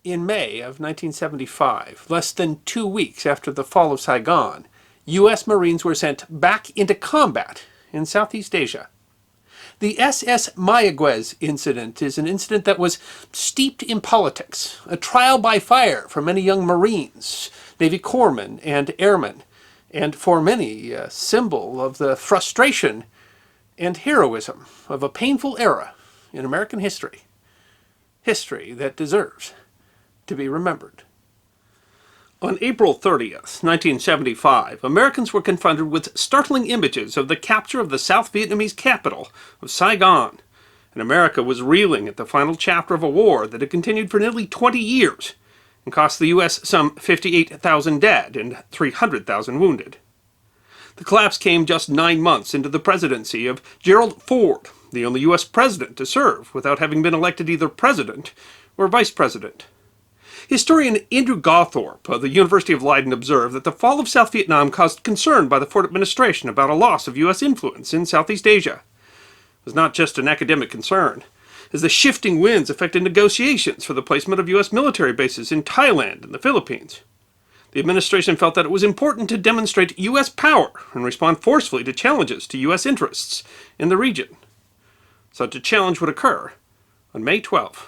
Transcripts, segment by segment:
In May of 1975, less than 2 weeks after the fall of Saigon, U.S. Marines were sent back into combat in Southeast Asia. The SS Mayaguez incident is an incident that was steeped in politics, a trial by fire for many young Marines, Navy corpsmen, and airmen, and for many a symbol of the frustration and heroism of a painful era in American history. History that deserves to be remembered. On April 30th, 1975, Americans were confronted with startling images of the capture of the South Vietnamese capital of Saigon, and America was reeling at the final chapter of a war that had continued for nearly 20 years and cost the U.S. some 58,000 dead and 300,000 wounded. The collapse came just 9 months into the presidency of Gerald Ford, the only U.S. president to serve without having been elected either president or vice president. Historian Andrew Gawthorpe of the University of Leiden observed that the fall of South Vietnam caused concern by the Ford administration about a loss of U.S. influence in Southeast Asia. It was not just an academic concern, as the shifting winds affected negotiations for the placement of U.S. military bases in Thailand and the Philippines. The administration felt that it was important to demonstrate U.S. power and respond forcefully to challenges to U.S. interests in the region. Such a challenge would occur on May 12th.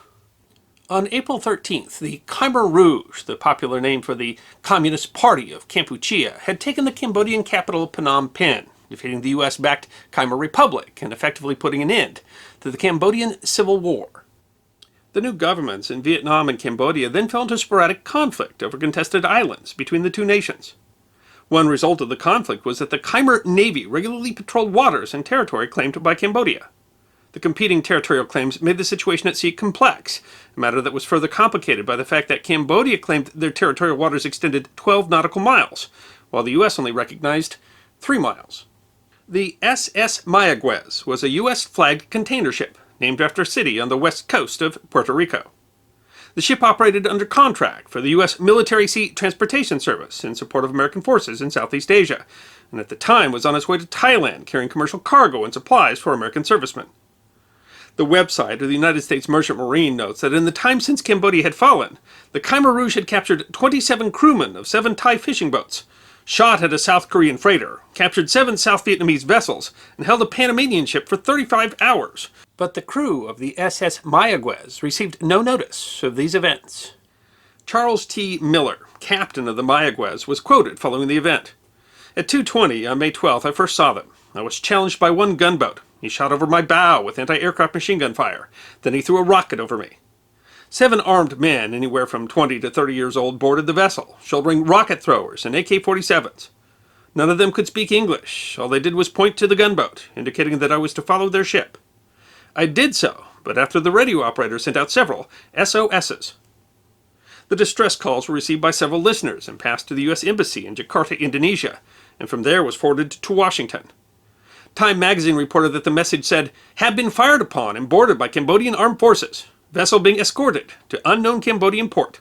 On April 13th, the Khmer Rouge, the popular name for the Communist Party of Kampuchea, had taken the Cambodian capital Phnom Penh, defeating the U.S.-backed Khmer Republic and effectively putting an end to the Cambodian Civil War. The new governments in Vietnam and Cambodia then fell into sporadic conflict over contested islands between the two nations. One result of the conflict was that the Khmer Navy regularly patrolled waters and territory claimed by Cambodia. The competing territorial claims made the situation at sea complex, a matter that was further complicated by the fact that Cambodia claimed their territorial waters extended 12 nautical miles, while the U.S. only recognized 3 miles. The SS Mayaguez was a U.S.-flagged container ship, named after a city on the west coast of Puerto Rico. The ship operated under contract for the U.S. Military Sea Transportation Service in support of American forces in Southeast Asia, and at the time was on its way to Thailand carrying commercial cargo and supplies for American servicemen. The website of the United States Merchant Marine notes that in the time since Cambodia had fallen, the Khmer Rouge had captured 27 crewmen of 7 Thai fishing boats, shot at a South Korean freighter, captured 7 South Vietnamese vessels, and held a Panamanian ship for 35 hours. But the crew of the SS Mayaguez received no notice of these events. Charles T. Miller, captain of the Mayaguez, was quoted following the event. At 2:20 on May 12th, I first saw them. I was challenged by one gunboat. He shot over my bow with anti-aircraft machine gun fire. Then he threw a rocket over me. 7 armed men, anywhere from 20 to 30 years old, boarded the vessel, shouldering rocket throwers and AK-47s. None of them could speak English. All they did was point to the gunboat, indicating that I was to follow their ship. I did so, but after the radio operator sent out several SOSs. The distress calls were received by several listeners and passed to the U.S. Embassy in Jakarta, Indonesia, and from there was forwarded to Washington. Time magazine reported that the message said, "Have been fired upon and boarded by Cambodian armed forces. Vessel being escorted to unknown Cambodian port."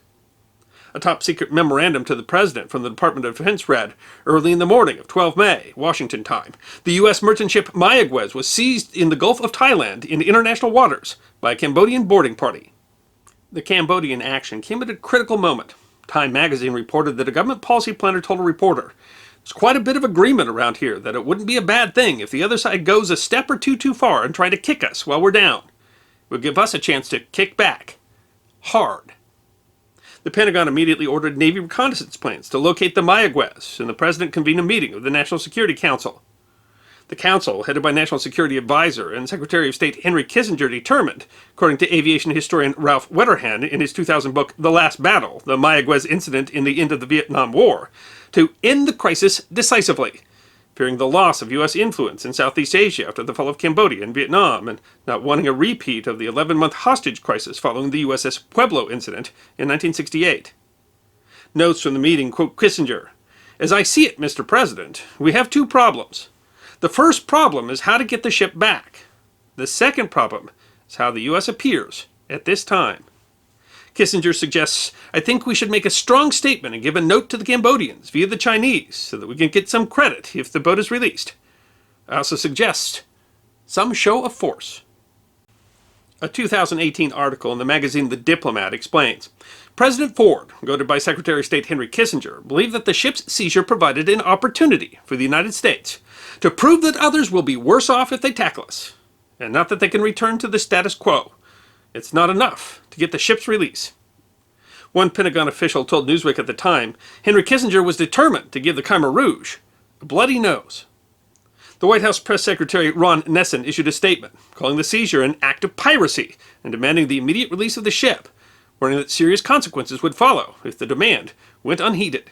A top-secret memorandum to the President from the Department of Defense read, "Early in the morning of 12 May, Washington time, the U.S. merchant ship Mayaguez was seized in the Gulf of Thailand in international waters by a Cambodian boarding party." The Cambodian action came at a critical moment. Time magazine reported that a government policy planner told a reporter, "There's quite a bit of agreement around here that it wouldn't be a bad thing if the other side goes a step or two too far and try to kick us while we're down. It would give us a chance to kick back. Hard." The Pentagon immediately ordered Navy reconnaissance planes to locate the Mayaguez, and the President convened a meeting of the National Security Council. The Council, headed by National Security Advisor and Secretary of State Henry Kissinger, determined, according to aviation historian Ralph Wetterhan in his 2000 book The Last Battle, The Mayaguez Incident in the End of the Vietnam War, to end the crisis decisively, fearing the loss of U.S. influence in Southeast Asia after the fall of Cambodia and Vietnam, and not wanting a repeat of the 11-month hostage crisis following the USS Pueblo incident in 1968. Notes from the meeting quote Kissinger, "As I see it, Mr. President, we have 2 problems. The first problem is how to get the ship back. The second problem is how the U.S. appears at this time." Kissinger suggests, "I think we should make a strong statement and give a note to the Cambodians via the Chinese so that we can get some credit if the boat is released. I also suggest some show of force." A 2018 article in the magazine The Diplomat explains, President Ford, goaded by Secretary of State Henry Kissinger, believed that the ship's seizure provided an opportunity for the United States to prove that others will be worse off if they tackle us, and not that they can return to the status quo. It's not enough to get the ship's release. One Pentagon official told Newsweek at the time, Henry Kissinger was determined to give the Khmer Rouge a bloody nose. The White House Press Secretary Ron Nessen issued a statement calling the seizure an act of piracy and demanding the immediate release of the ship, warning that serious consequences would follow if the demand went unheeded.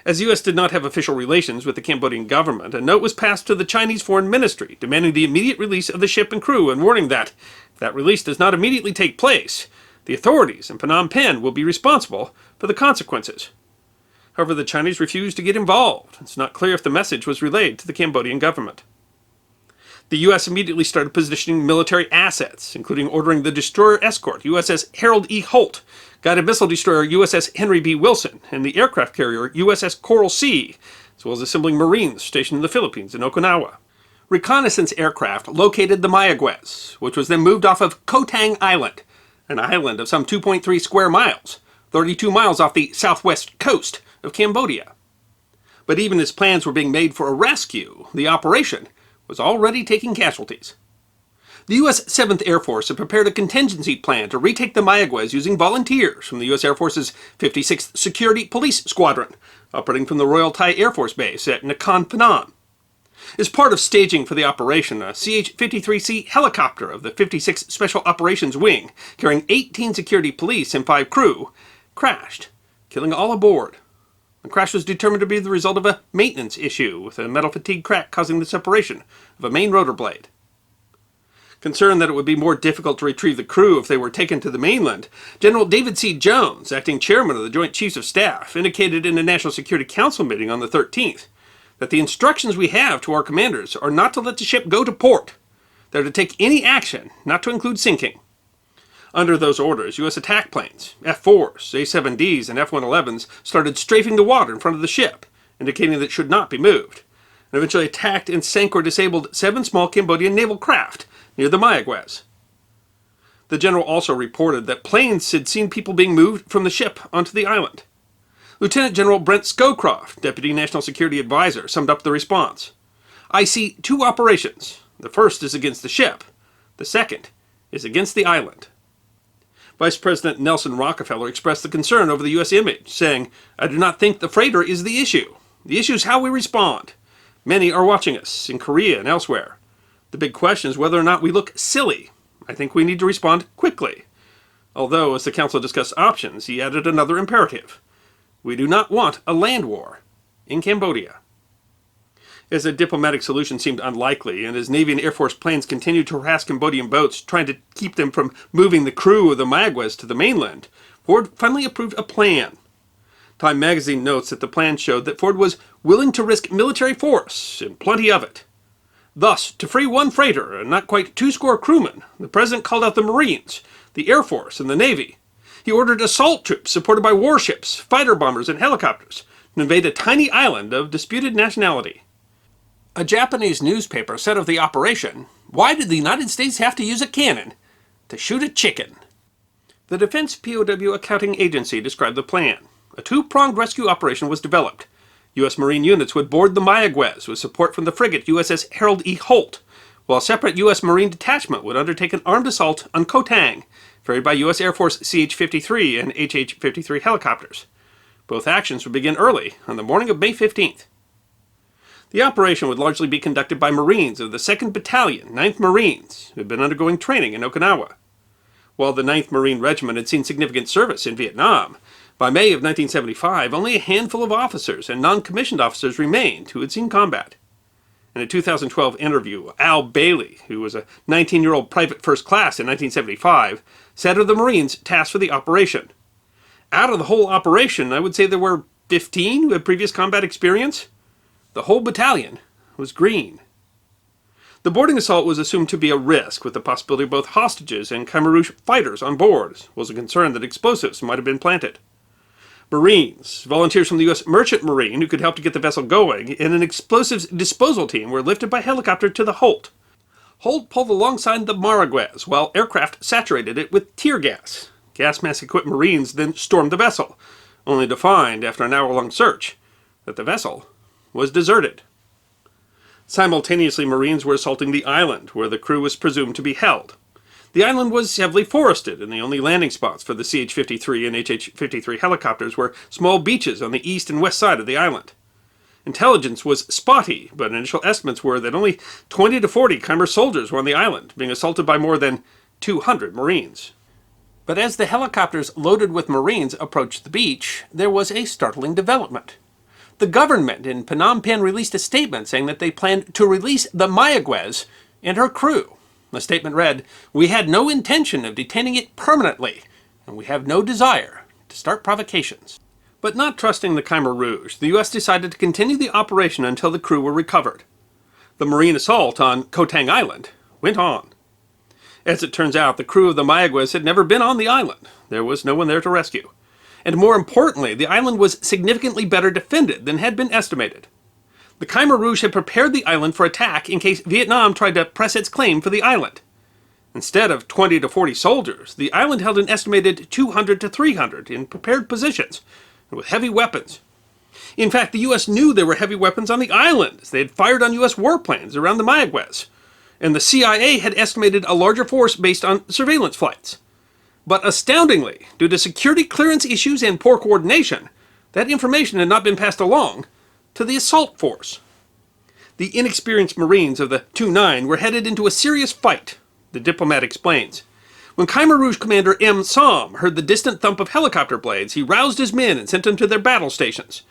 As the U.S. did not have official relations with the Cambodian government, a note was passed to the Chinese Foreign Ministry demanding the immediate release of the ship and crew and warning that, if that release does not immediately take place, the authorities in Phnom Penh will be responsible for the consequences. However, the Chinese refused to get involved. It's not clear if the message was relayed to the Cambodian government. The U.S. immediately started positioning military assets, including ordering the destroyer escort USS Harold E. Holt, guided missile destroyer USS Henry B. Wilson, and the aircraft carrier USS Coral Sea, as well as assembling Marines stationed in the Philippines and Okinawa. Reconnaissance aircraft located the Mayaguez, which was then moved off of Koh Tang Island, an island of some 2.3 square miles, 32 miles off the southwest coast of Cambodia. But even as plans were being made for a rescue, the operation was already taking casualties. The U.S. 7th Air Force had prepared a contingency plan to retake the Mayaguez using volunteers from the U.S. Air Force's 56th Security Police Squadron, operating from the Royal Thai Air Force Base at Nakhon Phanom. As part of staging for the operation, a CH-53C helicopter of the 56th Special Operations Wing, carrying 18 security police and 5 crew, crashed, killing all aboard. The crash was determined to be the result of a maintenance issue, with a metal fatigue crack causing the separation of a main rotor blade. Concerned that it would be more difficult to retrieve the crew if they were taken to the mainland, General David C. Jones, acting chairman of the Joint Chiefs of Staff, indicated in a National Security Council meeting on the 13th that the instructions we have to our commanders are not to let the ship go to port. They're to take any action, not to include sinking. Under those orders, U.S. attack planes, F-4s, A-7Ds, and F-111s started strafing the water in front of the ship, indicating that it should not be moved, and eventually attacked and sank or disabled 7 small Cambodian naval craft near the Mayaguez. The general also reported that planes had seen people being moved from the ship onto the island. Lieutenant General Brent Scowcroft, Deputy National Security Advisor, summed up the response. I see 2 operations. The first is against the ship. The second is against the island. Vice President Nelson Rockefeller expressed the concern over the U.S. image, saying, I do not think the freighter is the issue. The issue is how we respond. Many are watching us, in Korea and elsewhere. The big question is whether or not we look silly. I think we need to respond quickly. Although, as the Council discussed options, he added another imperative. We do not want a land war in Cambodia. As a diplomatic solution seemed unlikely, and as Navy and Air Force planes continued to harass Cambodian boats, trying to keep them from moving the crew of the Mayaguez to the mainland, Ford finally approved a plan. Time magazine notes that the plan showed that Ford was willing to risk military force, and plenty of it. Thus, to free 1 freighter and not quite 2 score crewmen, the President called out the Marines, the Air Force, and the Navy. He ordered assault troops supported by warships, fighter bombers, and helicopters to invade a tiny island of disputed nationality. A Japanese newspaper said of the operation, why did the United States have to use a cannon to shoot a chicken? The Defense POW Accounting Agency described the plan. A 2-pronged rescue operation was developed. U.S. Marine units would board the Mayaguez with support from the frigate USS Harold E. Holt, while a separate U.S. Marine detachment would undertake an armed assault on Koh Tang, ferried by U.S. Air Force CH-53 and HH-53 helicopters. Both actions would begin early on the morning of May 15th. The operation would largely be conducted by Marines of the 2nd Battalion, 9th Marines, who had been undergoing training in Okinawa. While the 9th Marine Regiment had seen significant service in Vietnam, by May of 1975, only a handful of officers and non-commissioned officers remained who had seen combat. In a 2012 interview, Al Bailey, who was a 19-year-old private first class in 1975, said of the Marines tasked for the operation, out of the whole operation, I would say there were 15 who had previous combat experience. The whole battalion was green. The boarding assault was assumed to be a risk, with the possibility of both hostages and Khmer Rouge fighters on board. There was a concern that explosives might have been planted. Marines, volunteers from the U.S. Merchant Marine who could help to get the vessel going, and an explosives disposal team were lifted by helicopter to the Holt. Holt pulled alongside the Mayaguez while aircraft saturated it with tear gas. Gas mask-equipped Marines then stormed the vessel, only to find, after an hour-long search, that the vessel was deserted. Simultaneously, Marines were assaulting the island, where the crew was presumed to be held. The island was heavily forested, and the only landing spots for the CH-53 and HH-53 helicopters were small beaches on the east and west side of the island. Intelligence was spotty, but initial estimates were that only 20 to 40 Khmer soldiers were on the island, being assaulted by more than 200 Marines. But as the helicopters loaded with Marines approached the beach, there was a startling development. The government in Phnom Penh released a statement saying that they planned to release the Mayaguez and her crew. The statement read, "We had no intention of detaining it permanently, and we have no desire to start provocations." But not trusting the Khmer Rouge, the U.S. decided to continue the operation until the crew were recovered. The Marine assault on Koh Tang Island went on. As it turns out, the crew of the Mayaguez had never been on the island. There was no one there to rescue. And more importantly, the island was significantly better defended than had been estimated. The Khmer Rouge had prepared the island for attack in case Vietnam tried to press its claim for the island. Instead of 20 to 40 soldiers, the island held an estimated 200 to 300 in prepared positions, with heavy weapons. In fact, the U.S. knew there were heavy weapons on the island, as they had fired on U.S. warplanes around the Mayaguez, and the CIA had estimated a larger force based on surveillance flights. But astoundingly, due to security clearance issues and poor coordination, that information had not been passed along to the assault force. The inexperienced Marines of the 2-9 were headed into a serious fight, the diplomat explains. When Khmer Rouge commander M. Som heard the distant thump of helicopter blades, he roused his men and sent them to their battle stations,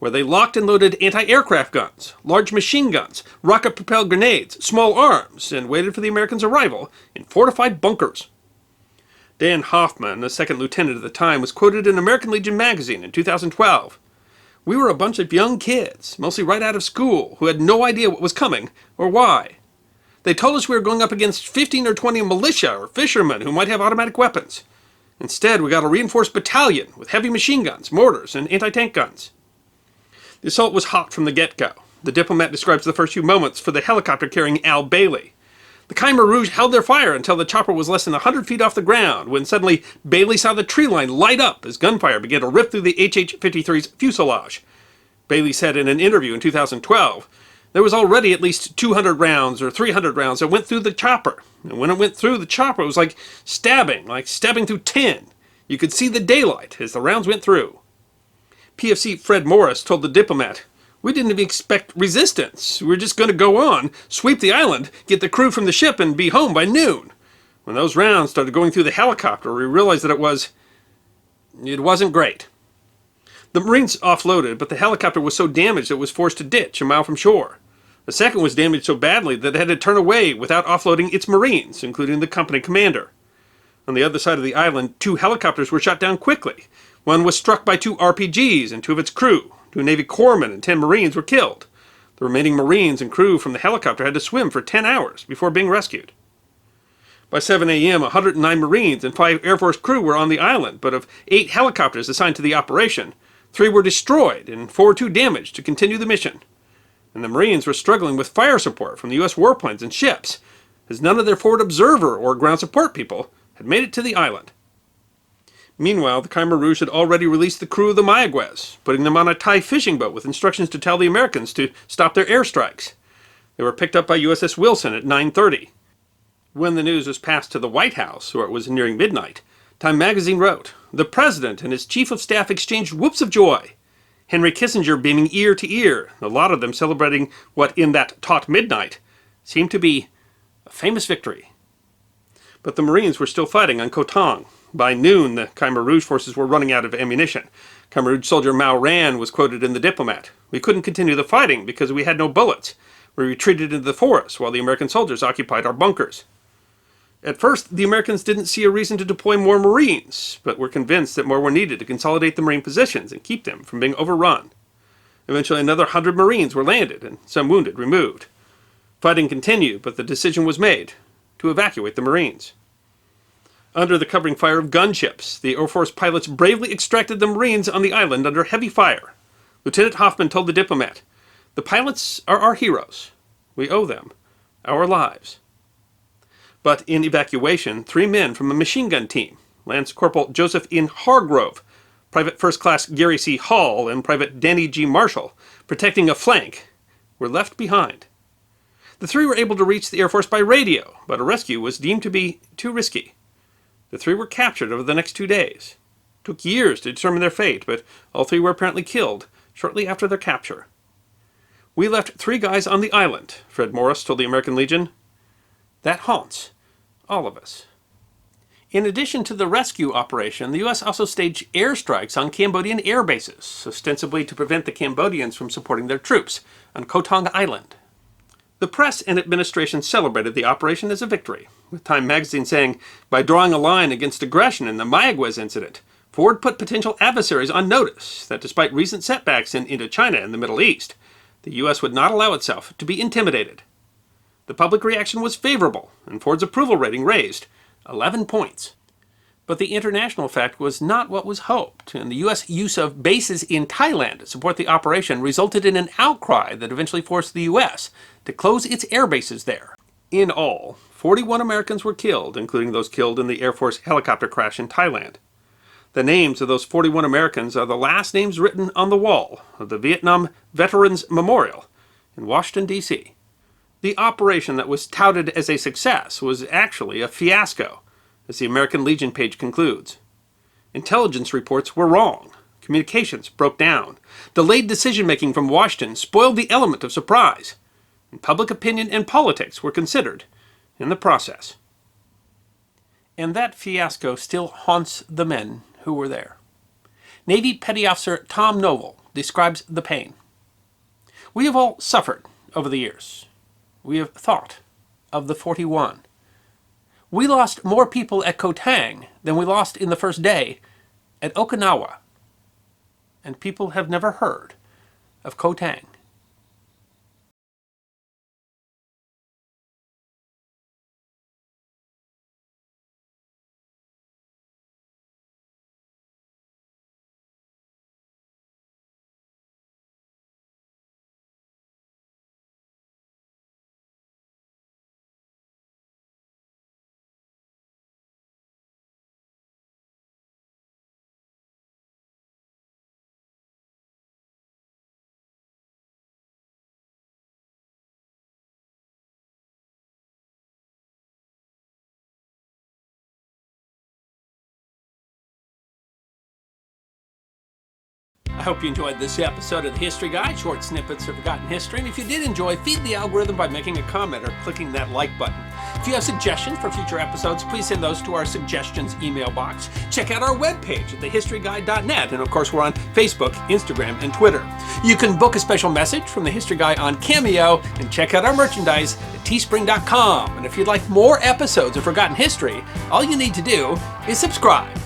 where they locked and loaded anti-aircraft guns, large machine guns, rocket-propelled grenades, small arms, and waited for the Americans' arrival in fortified bunkers. Dan Hoffman, a second lieutenant at the time, was quoted in American Legion magazine in 2012. "We were a bunch of young kids, mostly right out of school, who had no idea what was coming or why. They told us we were going up against 15 or 20 militia or fishermen who might have automatic weapons. Instead, we got a reinforced battalion with heavy machine guns, mortars, and anti-tank guns." The assault was hot from the get-go. The diplomat describes the first few moments for the helicopter carrying Al Bailey. The Khmer Rouge held their fire until the chopper was less than 100 feet off the ground, when suddenly Bailey saw the tree line light up as gunfire began to rip through the HH-53's fuselage. Bailey said in an interview in 2012, "There was already at least 200 rounds or 300 rounds that went through the chopper. And when it went through the chopper, it was like stabbing through tin. You could see the daylight as the rounds went through." PFC Fred Morris told the diplomat, "We didn't even expect resistance. We were just going to go on, sweep the island, get the crew from the ship, and be home by noon. When those rounds started going through the helicopter, we realized that it wasn't great." The Marines offloaded, but the helicopter was so damaged it was forced to ditch a mile from shore. The second was damaged so badly that it had to turn away without offloading its Marines, including the company commander. On the other side of the island, 2 helicopters were shot down quickly. One was struck by 2 RPGs and 2 of its crew. 2 Navy corpsmen and 10 Marines were killed. The remaining Marines and crew from the helicopter had to swim for 10 hours before being rescued. By 7 a.m., 109 Marines and 5 Air Force crew were on the island, but of 8 helicopters assigned to the operation, 3 were destroyed and 4 were too damaged to continue the mission. And the Marines were struggling with fire support from the U.S. warplanes and ships, as none of their forward observer or ground support people had made it to the island. Meanwhile, the Khmer Rouge had already released the crew of the Mayaguez, putting them on a Thai fishing boat with instructions to tell the Americans to stop their airstrikes. They were picked up by USS Wilson at 9:30. When the news was passed to the White House, or it was nearing midnight, Time magazine wrote, "The President and his Chief of Staff exchanged whoops of joy. Henry Kissinger beaming ear to ear, a lot of them celebrating what in that taut midnight seemed to be a famous victory." But the Marines were still fighting on Koh Tang. By noon, the Khmer Rouge forces were running out of ammunition. Khmer Rouge soldier Mao Ran was quoted in the Diplomat. "We couldn't continue the fighting because we had no bullets. We retreated into the forest while the American soldiers occupied our bunkers." At first, the Americans didn't see a reason to deploy more Marines, but were convinced that more were needed to consolidate the Marine positions and keep them from being overrun. Eventually, another 100 Marines were landed and some wounded removed. Fighting continued, but the decision was made to evacuate the Marines. Under the covering fire of gunships, the Air Force pilots bravely extracted the Marines on the island under heavy fire. Lieutenant Hoffman told the Diplomat, "The pilots are our heroes. We owe them our lives." But in evacuation, 3 men from a machine gun team, Lance Corporal Joseph N. Hargrove, Private First Class Gary C. Hall, and Private Danny G. Marshall, protecting a flank, were left behind. The 3 were able to reach the Air Force by radio, but a rescue was deemed to be too risky. The 3 were captured over the next 2 days. It took years to determine their fate, but all 3 were apparently killed shortly after their capture. "We left 3 guys on the island," Fred Morris told the American Legion. "That haunts all of us." In addition to the rescue operation, the U.S. also staged airstrikes on Cambodian air bases, ostensibly to prevent the Cambodians from supporting their troops on Koh Tong Island. The press and administration celebrated the operation as a victory, with Time magazine saying, "By drawing a line against aggression in the Mayaguez incident, Ford put potential adversaries on notice that despite recent setbacks in Indochina and the Middle East, the U.S. would not allow itself to be intimidated." The public reaction was favorable, and Ford's approval rating raised 11 points. But the international effect was not what was hoped, and the U.S. use of bases in Thailand to support the operation resulted in an outcry that eventually forced the U.S. to close its air bases there. In all, 41 Americans were killed, including those killed in the Air Force helicopter crash in Thailand. The names of those 41 Americans are the last names written on the wall of the Vietnam Veterans Memorial in Washington, D.C. The operation that was touted as a success was actually a fiasco, as the American Legion page concludes. Intelligence reports were wrong. Communications broke down. Delayed decision-making from Washington spoiled the element of surprise. And public opinion and politics were considered in the process. And that fiasco still haunts the men who were there. Navy Petty Officer Tom Noble describes the pain. "We have all suffered over the years. We have thought of the 41. We lost more people at Koh Tang than we lost in the first day at Okinawa. And people have never heard of Koh Tang." I hope you enjoyed this episode of the History Guide, short snippets of forgotten history. And if you did enjoy, feed the algorithm by making a comment or clicking that like button. If you have suggestions for future episodes, please send those to our suggestions email box. Check out our webpage at thehistoryguide.net. And of course, we're on Facebook, Instagram, and Twitter. You can book a special message from the History Guy on Cameo and check out our merchandise at teespring.com. And if you'd like more episodes of Forgotten History, all you need to do is subscribe.